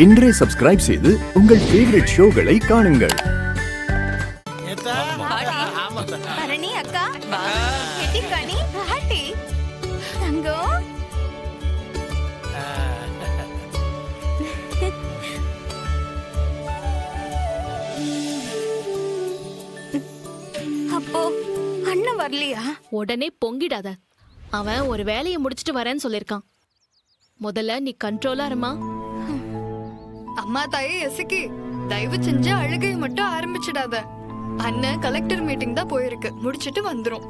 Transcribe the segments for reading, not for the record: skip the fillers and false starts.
இன்றே சப்ஸ்கிரைப் செய்து உங்கள் ஃபேவரட் ஷோகளை காணுங்கள். அரணி அக்கா கெட்டி கனி பாட்டி தங்கம் அப்போ அண்ணன் வரலையா? உடனே பொங்கிடாத. அவன் ஒரு வேலையை முடிச்சிட்டு வரேன்னு சொல்லிருக்கான். முதல்ல நீ கண்ட்ரோலா இருமா. அம்மா தாயே எசுக்கி தயவு செஞ்சு அழுகையை மட்டும் ஆரம்பிச்சிடாத. அண்ணன் கலெக்டர் மீட்டிங் தான் போயிருக்கு, முடிச்சிட்டு வந்துரும்.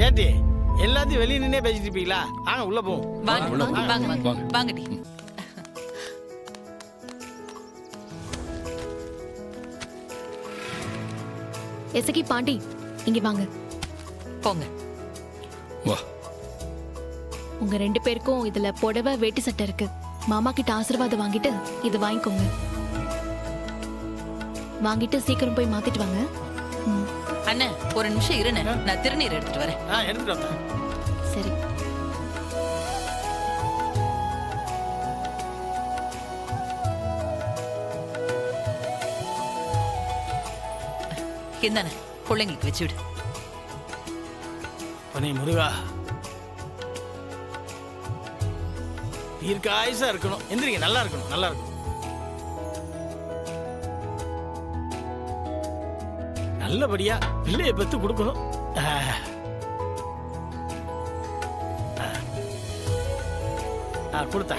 ஏட்டி எல்லாத்தையும் வெளியே நின்னே பேசிட்டு இருப்பீங்களா? வாங்க உள்ள போவோம். வாங்கடி. எசகி பாண்டி இங்க வாங்க. போங்க. வா. உங்க 2 பேருக்கும் இதுல புடவை வேட்டி சட்டை இருக்கு. மாமா கிட்ட ஆசீர்வாதம் வாங்கிட்டு இது வாங்கிக்கோங்க. வாங்கிட்டு சீக்கிரம் போய் மாத்திட்டு வாங்க. அண்ணே ஒரு நிமிஷம் இருண்ணே, நான் திருநீர் எடுத்துட்டு வரேன். எடுத்துட்டு வரேன். சரி. இந்தானே பிள்ளைங்களுக்கு வச்சு விடு. பனி முருகா தீர்க்காயுசா இருக்கணும். எந்திரிங்க, நல்லா இருக்கணும், நல்லா இருக்கணும். நல்லபடியா பிள்ளைய பெத்து கொடுக்கணும். கொடுத்த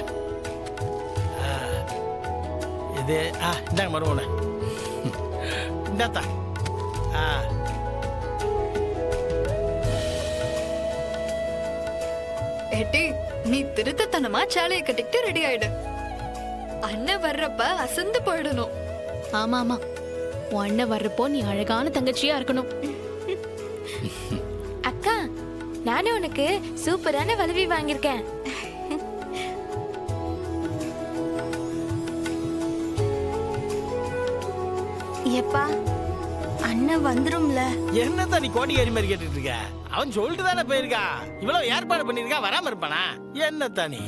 இது இந்தாங்க மருமோன இந்தாத்தா. ஏட்டி நீ திருத்தத்தனமா சேலையை கட்டிக்கிட்டு ரெடி ஆயிடு. அண்ணன் வர்றப்ப அசந்து போயிடணும். ஆமா ஆமா, உன் அண்ணன் வர்றப்போ நீ அழகான தங்கச்சியா இருக்கணும். அக்கா நானும் உனக்கு சூப்பரான வளவி வாங்கியிருக்கேன். ஏப்பா அண்ணன் வந்துரும்ல. என்னத்தான் நீ கோடிக்காரி மாதிரி கேட்டுட்டு இருக்க? அவன் சொல்லிட்டு தானே போயிருக்கா. இவ்வளவு ஏற்பாடு பண்ணிருக்கா, வராம இருப்பானா? என்னத்தான் நீ